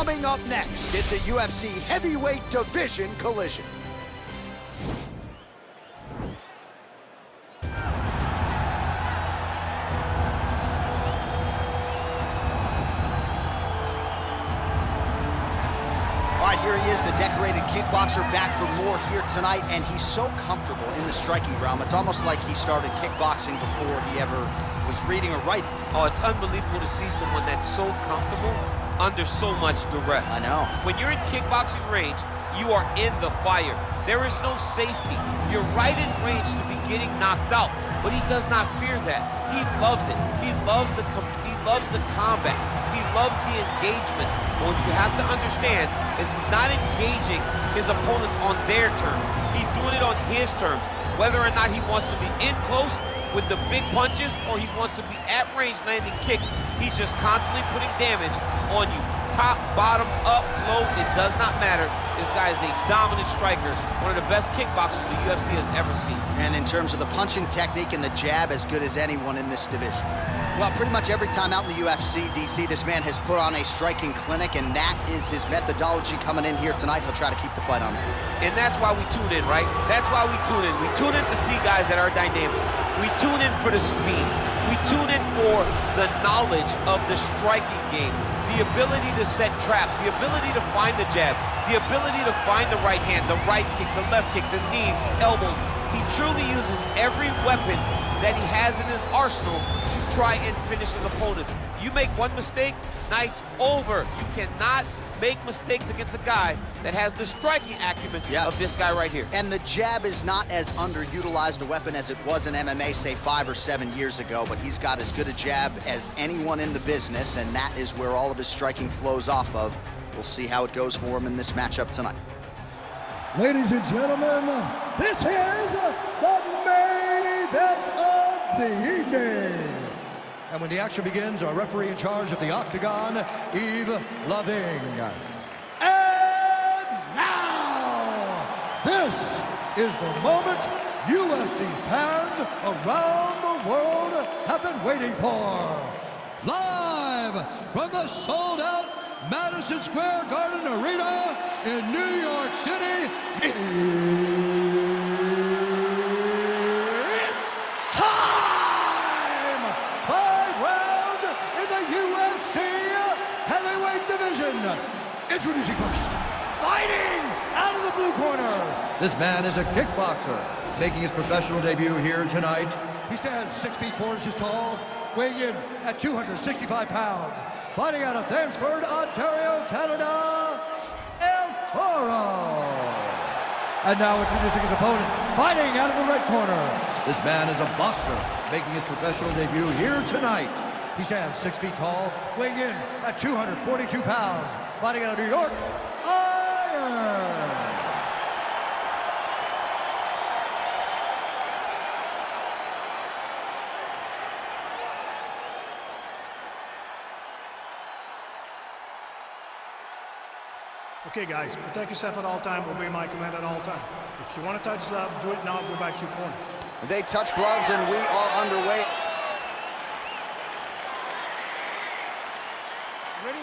Coming up next, it's a UFC heavyweight division collision. All right, here he is, the decorated kickboxer, back for more here tonight, and he's so comfortable in the striking realm. It's almost like he started kickboxing before he ever was reading or writing. Oh, it's unbelievable to see someone that's so comfortable under so much duress. I know. When you're in kickboxing range, you are in the fire. There is no safety. You're right in range to be getting knocked out, but he does not fear that. He loves it. He loves the combat. He loves the engagement. But what you have to understand is he's not engaging his opponents on their terms. He's doing it on his terms. Whether or not he wants to be in close with the big punches or he wants to be at range landing kicks, he's just constantly putting damage on you. Top, bottom, up, low, it does not matter. This guy is a dominant striker, one of the best kickboxers the UFC has ever seen. And in terms of the punching technique and the jab, as good as anyone in this division. Well, pretty much every time out in the UFC, DC, this man has put on a striking clinic, and that is his methodology coming in here tonight. He'll try to keep the fight on the feet. And that's why we tune in, right? That's why we tune in. We tune in to see guys that are dynamic. We tune in for the speed. We tune in for the knowledge of the striking game, the ability to set traps, the ability to find the jab, the ability to find the right hand, the right kick, the left kick, the knees, the elbows. He truly uses every weapon that he has in his arsenal to try and finish his opponents. You make one mistake, night's over. You cannot make mistakes against a guy that has the striking acumen of this guy right here. And the jab is not as underutilized a weapon as it was in MMA, say 5 or 7 years ago, but he's got as good a jab as anyone in the business, and that is where all of his striking flows off of. We'll see how it goes for him in this matchup tonight. Ladies and gentlemen, this is the main event of the evening. And when the action begins, our referee in charge of the Octagon, Yves Loving. And now, this is the moment UFC fans around the world have been waiting for. Live from the sold-out Madison Square Garden Arena in New York City, it's time! 5 rounds in the UFC heavyweight division. Introducing first, fighting out of the blue corner. This man is a kickboxer, making his professional debut here tonight. He stands 6 feet 4 inches tall, weighing in at 265 pounds. Fighting out of Thamesford, Ontario, Canada, El Toro. And now introducing his opponent, fighting out of the red corner. This man is a boxer, making his professional debut here tonight. He stands 6 feet tall, weighing in at 242 pounds. Fighting out of New York, Iron. Okay, guys, protect yourself at all time, obey my command at all time. If you want to touch glove, do it now, go back to your corner. They touch gloves, and we are underway. Ready?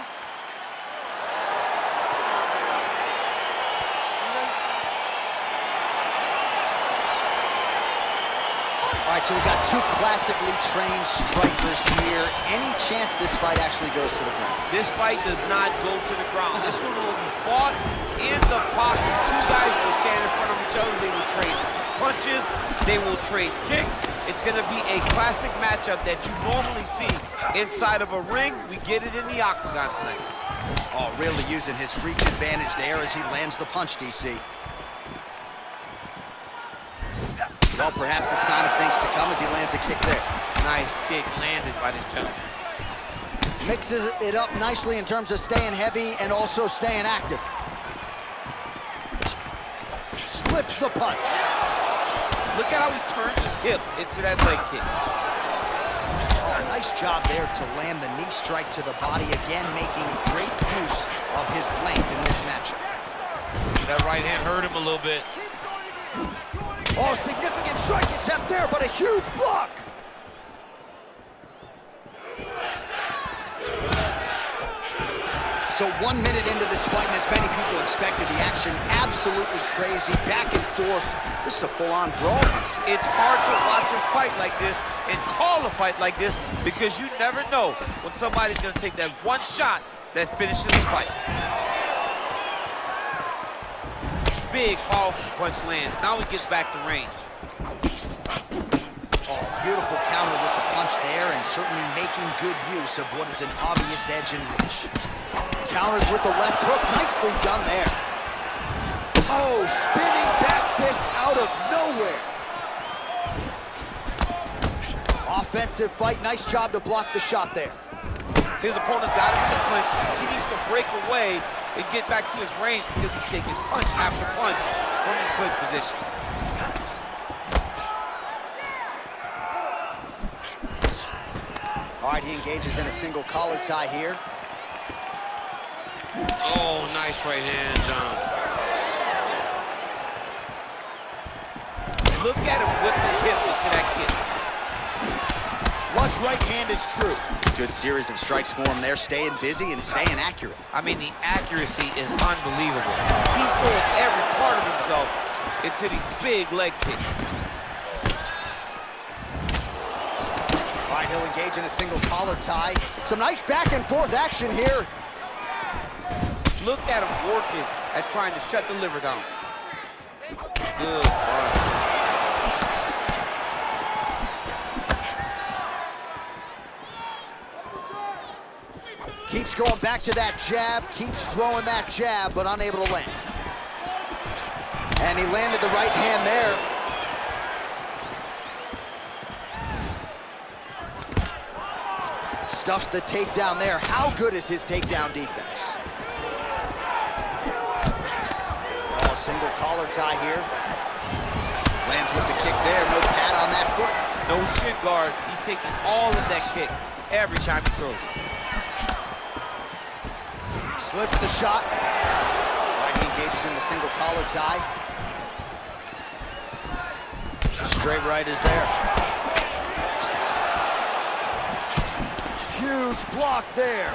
All right, so we've got 2 classically trained strikers here. Any chance this fight actually goes to the ground? This fight does not go to the ground. This one will be fought in the pocket. 2 guys will stand in front of each other. They will trade punches. They will trade kicks. It's going to be a classic matchup that you normally see inside of a ring. We get it in the octagon tonight. Oh, really using his reach advantage there as he lands the punch, DC. Well, perhaps a sign of things to come as he lands a kick there. Nice kick landed by this gentleman. Mixes it up nicely in terms of staying heavy and also staying active. Slips the punch. Look at how he turns his hip into that leg kick. Oh, nice job there to land the knee strike to the body, again making great use of his length in this matchup. That right hand hurt him a little bit. Oh, significant strike attempt there, but a huge block. So 1 minute into this fight, and as many people expected, the action absolutely crazy, back and forth. This is a full-on brawl. It's hard to watch a fight like this and call a fight like this because you never know when somebody's going to take that one shot that finishes the fight. Big, powerful punch lands. Now he gets back to range. Oh, beautiful counter with the punch there, and certainly making good use of what is an obvious edge and reach. Counters with the left hook. Nicely done there. Oh, spinning back fist out of nowhere. Offensive fight. Nice job to block the shot there. His opponent's got him in the clinch. He needs to break away and get back to his range because he's taking punch after punch from his clinch position. All right, he engages in a single collar tie here. Oh, nice right hand, John. Look at him whip his hip into that kick. Flush right hand is true. Good series of strikes for him there, staying busy and staying accurate. I mean, the accuracy is unbelievable. He's throwing every part of himself into these big leg kicks. All right, he'll engage in a single collar tie. Some nice back and forth action here. Look at him working at trying to shut the liver down. Good punch. Keeps going back to that jab, keeps throwing that jab, but unable to land. And he landed the right hand there. Stuffs the takedown there. How good is his takedown defense? Oh, single collar tie here. Lands with the kick there. No pad on that foot. No shin guard. He's taking all of that kick every time he throws. Slips the shot. Right, he engages in the single collar tie. Straight right is there. Huge block there.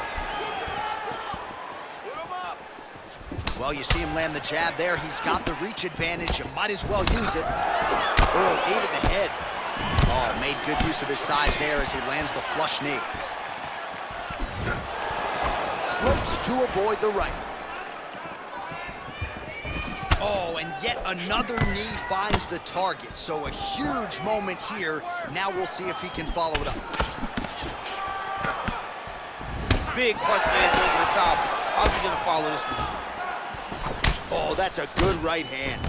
Well, you see him land the jab there. He's got the reach advantage. You might as well use it. Oh, knee to the head. Oh, made good use of his size there as he lands the flush knee. Slips to avoid the right. Oh, and yet another knee finds the target. So a huge moment here. Now we'll see if he can follow it up. Big punch lands over the top. How's he gonna follow this one? Oh, that's a good right hand.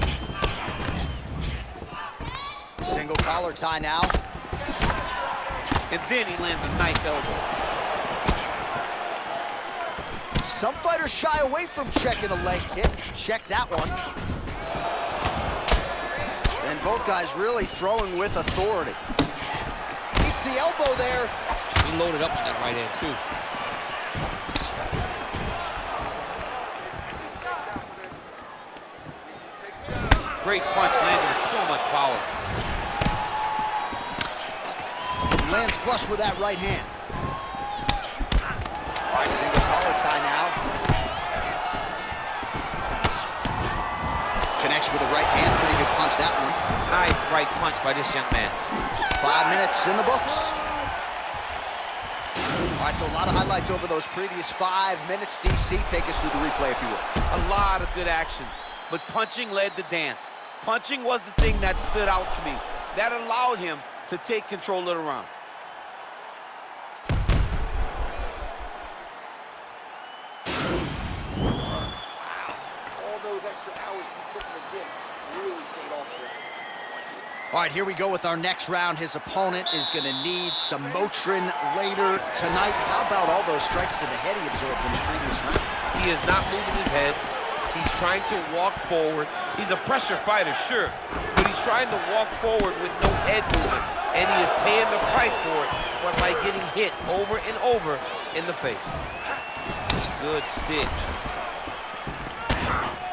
Single collar tie now. And then he lands a nice elbow. Some fighters shy away from checking a leg kick. Check that one. And both guys really throwing with authority. Beats the elbow there. He loaded up on that right hand, too. Great punch landed with so much power. Lands flush with that right hand. All right, single collar tie now. Connects with the right hand. Pretty good punch, that one. Nice right punch by this young man. 5 minutes in the books. All right, so a lot of highlights over those previous 5 minutes. DC, take us through the replay, if you will. A lot of good action, but punching led the dance. Punching was the thing that stood out to me. That allowed him to take control of the round. All those extra hours you put in the gym really paid off for him. All right, here we go with our next round. His opponent is going to need some Motrin later tonight. How about all those strikes to the head he absorbed in the previous round? He is not moving his head. He's trying to walk forward. He's a pressure fighter, sure, but he's trying to walk forward with no head movement, and he is paying the price for it by getting hit over and over in the face. Good stitch.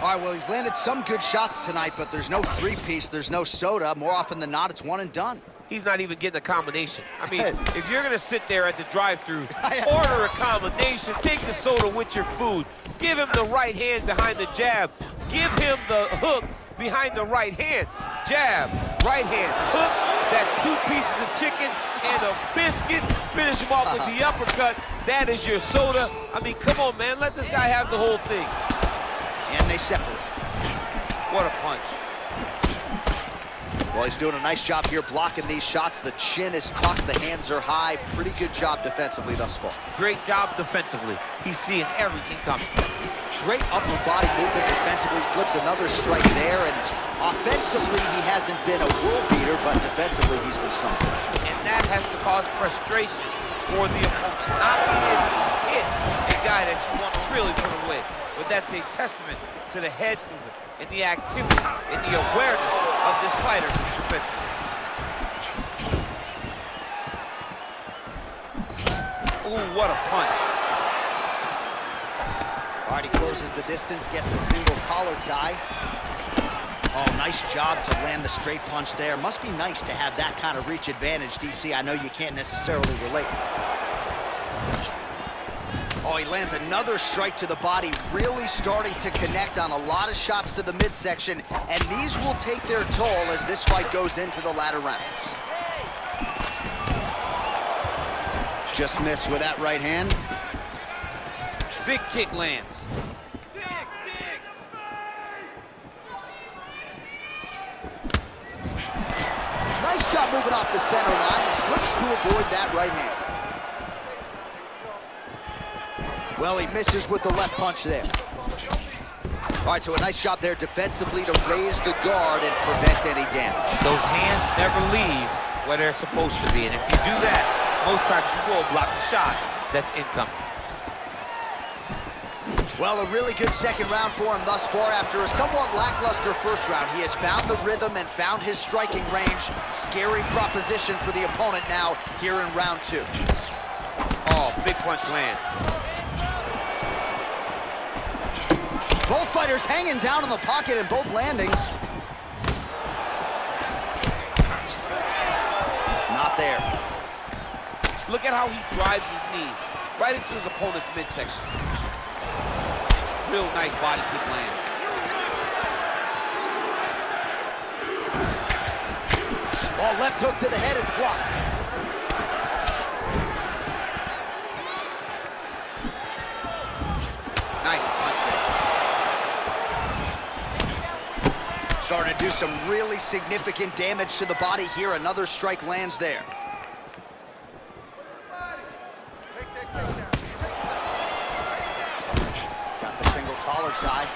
All right, well, he's landed some good shots tonight, but there's no three-piece, there's no soda. More often than not, it's one and done. he's not even getting a combination. I mean, if you're gonna sit there at the drive-thru, order a combination, take the soda with your food, give him the right hand behind the jab, give him the hook behind the right hand. Jab, right hand, hook, that's 2 pieces of chicken and a biscuit. Finish him off with the uppercut. That is your soda. I mean, come on, man, let this guy have the whole thing. And they separate. What a punch. Well, he's doing a nice job here blocking these shots. The chin is tucked, the hands are high. Pretty good job defensively thus far. Great job defensively. He's seeing everything coming. Great upper body movement defensively, slips another strike there, and offensively he hasn't been a world beater, but defensively he's been strong. And that has to cause frustration for the opponent. Not being able to hit a guy that you want to really put away. But that's a testament to the head movement and the activity and the awareness of this fighter, Mr. Spinks. Ooh, what a punch. All right, he closes the distance, gets the single collar tie. Oh, nice job to land the straight punch there. Must be nice to have that kind of reach advantage, DC. I know you can't necessarily relate. Oh, he lands another strike to the body, really starting to connect on a lot of shots to the midsection, and these will take their toll as this fight goes into the latter rounds. Just missed with that right hand. Big kick lands. Nice job moving off the center line. He slips to avoid that right hand. Well, he misses with the left punch there. All right, so a nice job there defensively to raise the guard and prevent any damage. Those hands never leave where they're supposed to be, and if you do that, most times you will block the shot that's incoming. Well, a really good second round for him thus far. After a somewhat lackluster first round, he has found the rhythm and found his striking range. Scary proposition for the opponent now here in round 2. Oh, big punch lands. Both fighters hanging down in the pocket in both landings. Not there. Look at how he drives his knee right into his opponent's midsection. Real nice body kick lands. Ball left hook to the head, it's blocked. Nice punch there. Starting to do some really significant damage to the body here. Another strike lands there. Got the single collar tie.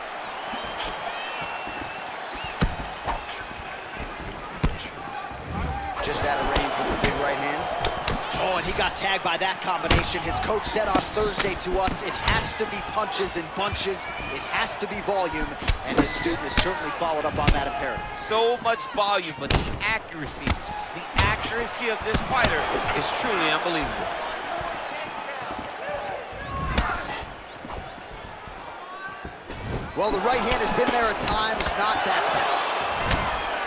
Just out of range with the big right hand. Oh, and he got tagged by that combination. His coach said on Thursday to us, it has to be punches and bunches. It has to be volume, and his student has certainly followed up on that imperative. So much volume, but the accuracy of this fighter is truly unbelievable. Well, the right hand has been there at times, not that time.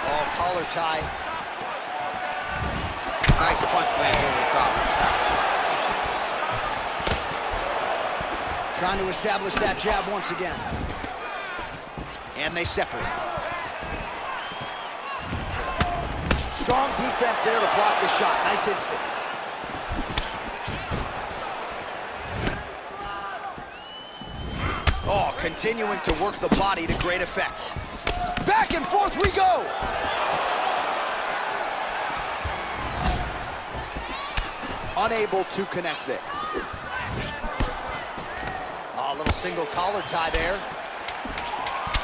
Oh, collar tie. Nice punch land over the top. Trying to establish that jab once again. And they separate. Strong defense there to block the shot. Nice instincts. Oh, continuing to work the body to great effect. Back and forth we go! Unable to connect there. Oh, a little single collar tie there.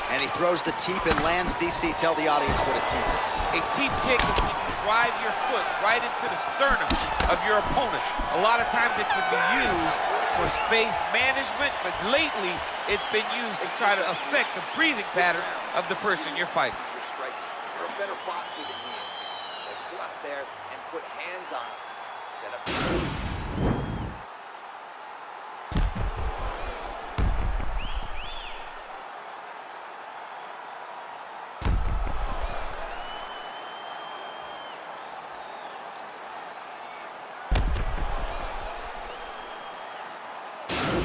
And he throws the teep and lands. DC, tell the audience what a teep is. A teep kick is when you drive your foot right into the sternum of your opponent. A lot of times it can be used for space management, but lately it's been used to try to affect the breathing pattern of the person you're fighting. You're a better boxer than he is. Let's go out there and put hands on him. Set up.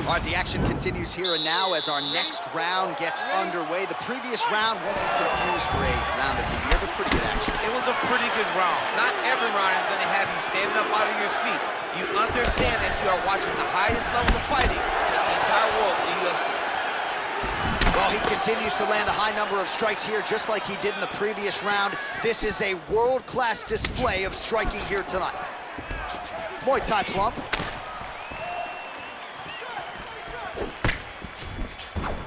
All right, the action continues here and now as our next round gets underway. The previous round won't be confused for a round of the year, but pretty good action. It was a pretty good round. Not every round is going to have you standing up out of your seat. You understand that you are watching the highest level of fighting in the entire world in the UFC. Well, he continues to land a high number of strikes here, just like he did in the previous round. This is a world-class display of striking here tonight. Muay Thai plump.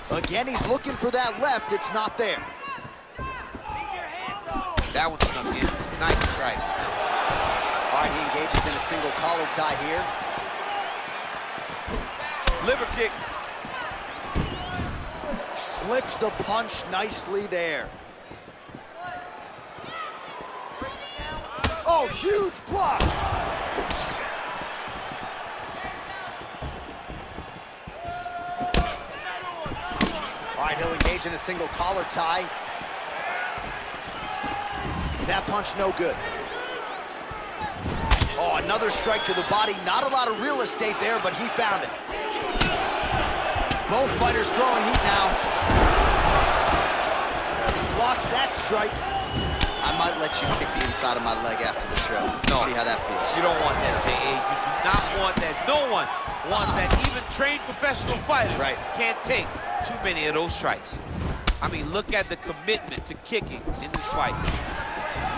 Again, he's looking for that left. It's not there. That one snuck in. Nice strike. All right, he engages in a single collar tie here. Liver kick. Slips the punch nicely there. Oh, huge block. All right, he'll engage in a single collar tie. That punch no good. Oh, another strike to the body. Not a lot of real estate there, but he found it. Both fighters throwing heat now. Blocks that strike. I might let you kick the inside of my leg after the show. No. See how that feels. You don't want that, J.A. You do not want that. No one wants that. Even trained professional fighters can't take too many of those strikes. I mean, look at the commitment to kicking in this fight.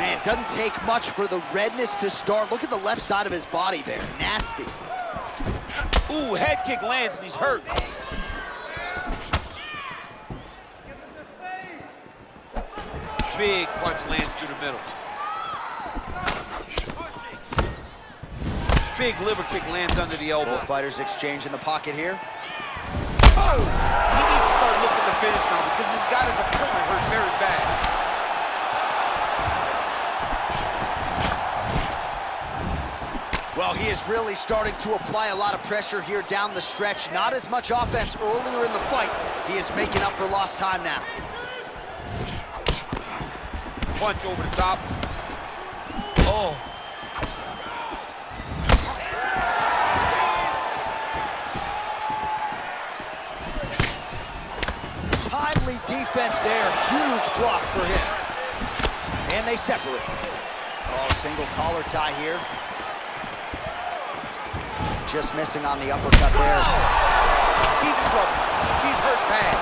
Man, it doesn't take much for the redness to start. Look at the left side of his body there. Nasty. Ooh, head kick lands and he's hurt. Big punch lands through the middle. Big liver kick lands under the elbow. Both fighters exchange in the pocket here. Oh! He needs to start looking to finish now because he's got his opponent hurt very bad. Well, he is really starting to apply a lot of pressure here down the stretch. Not as much offense earlier in the fight. He is making up for lost time now. Punch over the top. Oh. Timely defense there. Huge block for him. And they separate. Oh, single collar tie here. Just missing on the uppercut there. He's in trouble. He's hurt bad.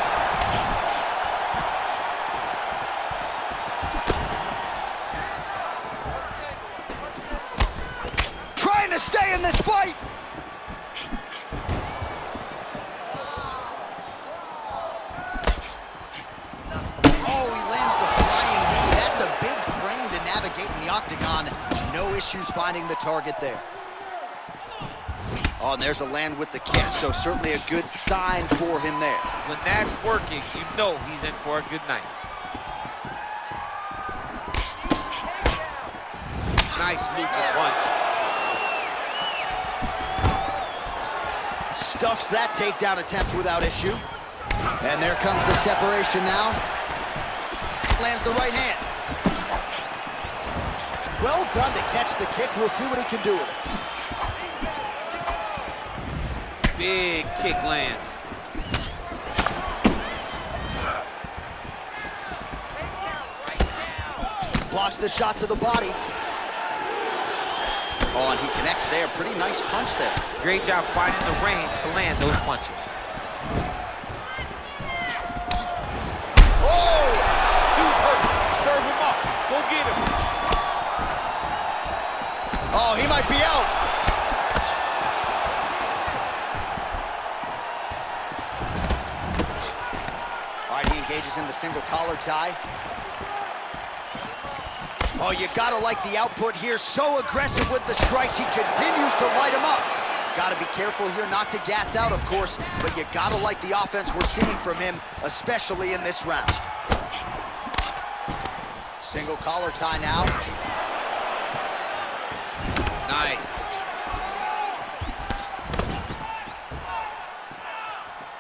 Trying to stay in this fight. Oh, he lands the flying knee. That's a big frame to navigate in the octagon. No issues finding the target there. Oh, and there's a land with the kick, so certainly a good sign for him there. When that's working, you know he's in for a good night. Nice looping punch. Stuffs that takedown attempt without issue. And there comes the separation now. Lands the right hand. Well done to catch the kick. We'll see what he can do with it. Big kick lands. Blocks the shot to the body. Oh, and he connects there. Pretty nice punch there. Great job finding the range to land those punches. Oh! Dude's hurt. Serve him up. Go get him. Oh, he might be out. Engages in the single collar tie. Oh, you gotta like the output here. So aggressive with the strikes. He continues to light him up. Gotta be careful here not to gas out, of course, but you gotta like the offense we're seeing from him, especially in this round. Single collar tie now. Nice.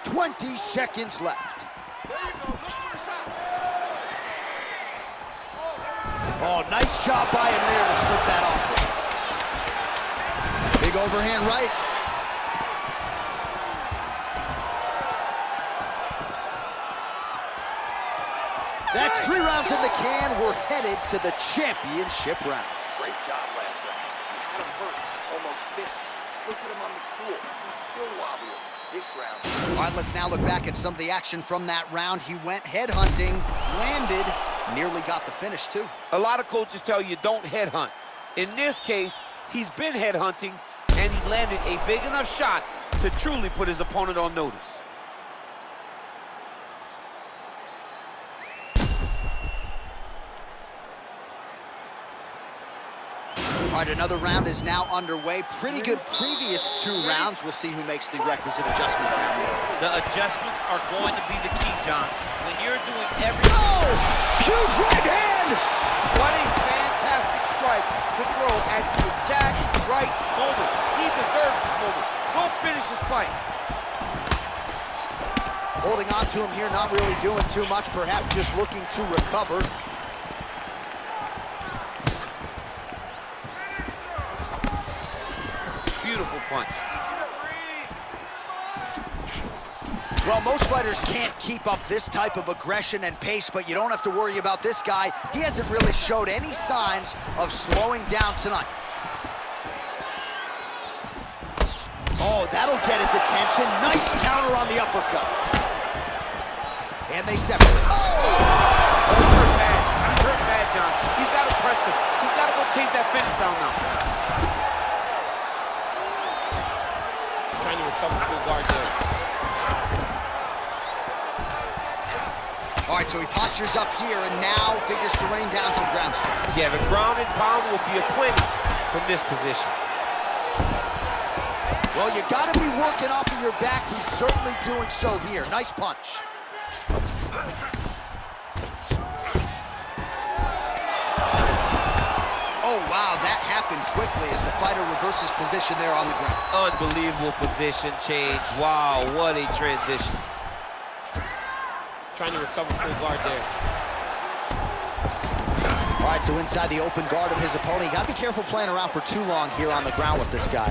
20 seconds left. Oh, nice job by him there to slip that off. Big overhand right. That's 3 rounds in the can. We're headed to the championship rounds. Great job last round. You had him hurt, almost finished. Look at him on the stool. He's still wobbling. This round. All right, let's now look back at some of the action from that round. He went headhunting, landed, nearly got the finish, too. A lot of coaches tell you don't headhunt. In this case, he's been headhunting, and he landed a big enough shot to truly put his opponent on notice. All right, another round is now underway. Pretty good previous 2 rounds. We'll see who makes the requisite adjustments now. The adjustments are going to be the key, John. When you're doing everything... Oh! Huge right hand! What a fantastic strike to throw at the exact right moment. He deserves this moment. Go finish his fight. Holding on to him here, not really doing too much, perhaps just looking to recover. Beautiful punch. Well, most fighters can't keep up this type of aggression and pace, but you don't have to worry about this guy. He hasn't really showed any signs of slowing down tonight. Oh, that'll get his attention. Nice counter on the uppercut. And they separate. Oh! He's hurt bad. He's hurt bad, John. He's got to press him. He's got to go chase that finish down now. Trying to recover full guard there. All right, so he postures up here and now figures to rain down some ground strikes. Yeah, the ground and pound will be a plenty from this position. Well, you got to be working off of your back. He's certainly doing so here. Nice punch. Oh, wow, that happened quickly as the fighter reverses position there on the ground. Unbelievable position change. Wow, what a transition. Trying to recover full guard there. All right, so inside the open guard of his opponent. You got to be careful playing around for too long here on the ground with this guy.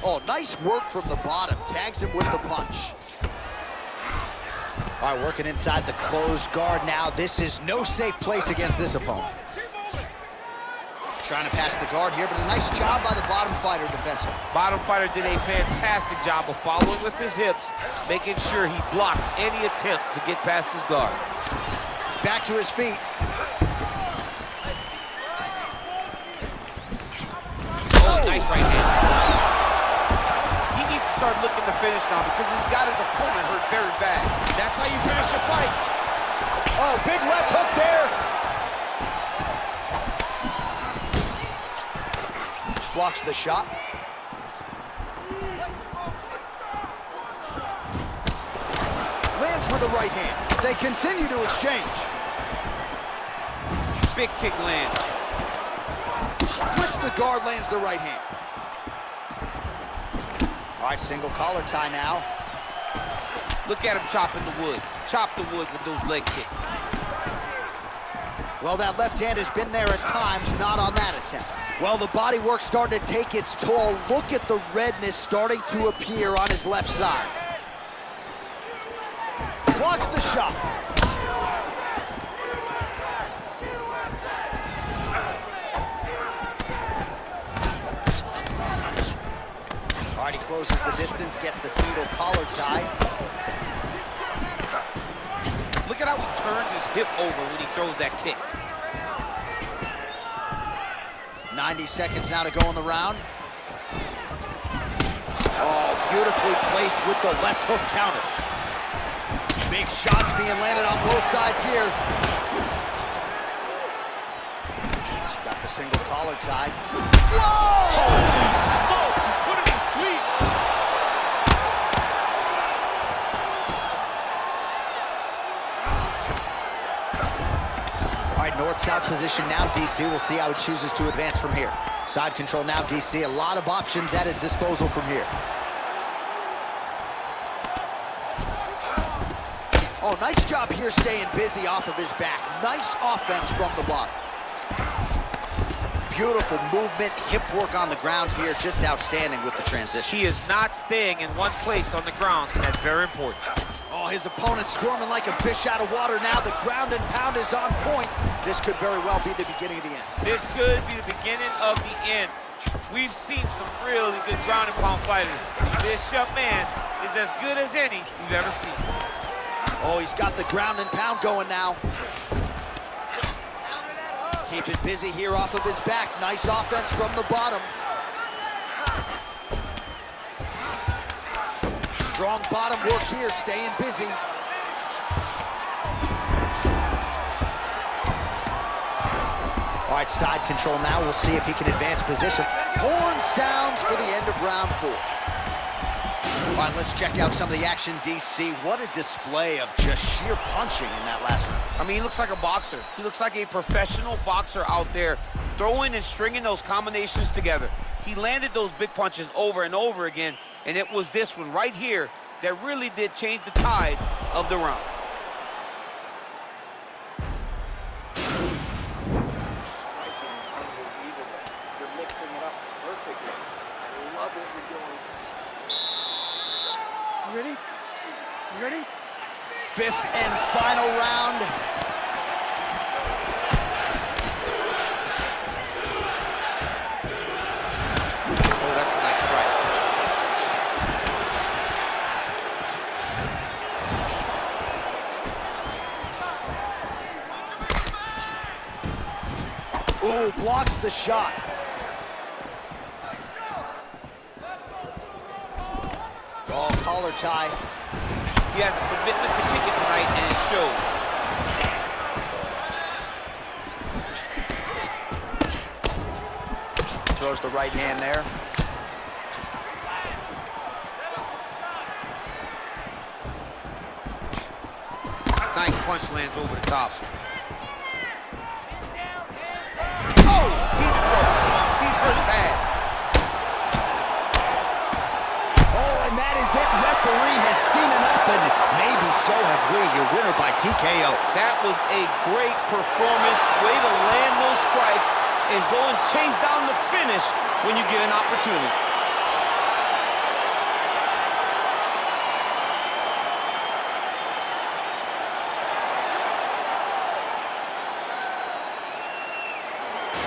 Oh, nice work from the bottom. Tags him with the punch. All right, working inside the closed guard now. This is no safe place against this opponent. Trying to pass the guard here, but a nice job by the bottom fighter defensively. Bottom fighter did a fantastic job of following with his hips, making sure he blocked any attempt to get past his guard. Back to his feet. Oh, nice right hand. He needs to start looking to finish now because he's got his opponent hurt very bad. That's how you finish a fight. Oh, big left hook there. Blocks the shot. Lands with a right hand. They continue to exchange. Big kick land. Flips the guard, lands the right hand. All right, single collar tie now. Look at him chopping the wood. Chop the wood with those leg kicks. Well, that left hand has been there at times, not on that attempt. Well, the body work starting to take its toll. Look at the redness starting to appear on his left side. Blocks the shot. All right, he closes the distance, gets the single collar tie. Look at how he turns his hip over when he throws that kick. 90 seconds now to go in the round. Oh, beautifully placed with the left hook counter. Big shots being landed on both sides here. Got the single collar tie. Whoa! He put him to sleep. All right, north-south position now, DC. We'll see how he chooses to advance from here. Side control now, DC. A lot of options at his disposal from here. Oh, nice job here staying busy off of his back. Nice offense from the bottom. Beautiful movement, hip work on the ground here, just outstanding with the transition. He is not staying in one place on the ground, and that's very important. Oh, his opponent squirming like a fish out of water now. The ground and pound is on point. This could very well be the beginning of the end. This could be the beginning of the end. We've seen some really good ground and pound fighters. This young man is as good as any you've ever seen. Oh, he's got the ground and pound going now. Keep it busy here off of his back. Nice offense from the bottom. Strong bottom work here, staying busy. All right, side control now. We'll see if he can advance position. Horn sounds for the end of round 4. All right, let's check out some of the action, DC. What a display of just sheer punching in that last round. I mean, he looks like a boxer. He looks like a professional boxer out there, throwing and stringing those combinations together. He landed those big punches over and over again, and it was this one right here that really did change the tide of the round. Striking is unbelievable. You're mixing it up perfectly. I love what you're doing. You ready? You ready? 5th and final round. Oh, that's a nice strike. Ooh, blocks the shot. Oh, collar tie. He has a commitment to kick it tonight, and it shows. Throws the right hand there. Nice punch lands over the top. Oh! He's in trouble. He's hurt bad. Oh, and that is it. Referee has seen enough, and maybe so have we. Your winner by TKO. That was a great performance. Way to land those strikes and go and chase down the finish when you get an opportunity.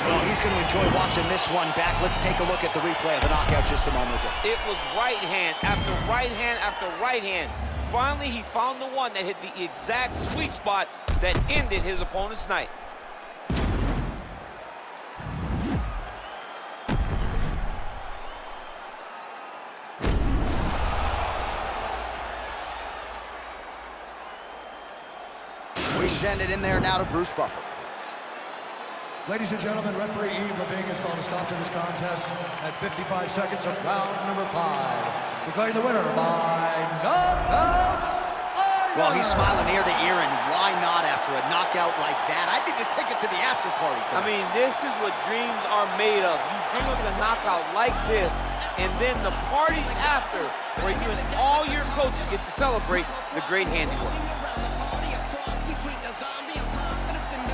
Well, he's going to enjoy watching this one back. Let's take a look at the replay of the knockout just a moment ago. It was right hand after right hand after right hand. Finally, he found the one that hit the exact sweet spot that ended his opponent's night. We send it in there now to Bruce Buffer. Ladies and gentlemen, referee Yves Leving has called a stop to this contest at 55 seconds of round number 5. Declaring the winner by knockout. Well, he's smiling ear to ear, and why not after a knockout like that? I need a ticket to the after party tonight. I mean, this is what dreams are made of. You dream of a knockout like this, and then the party after, where you and all your coaches get to celebrate the great handiwork.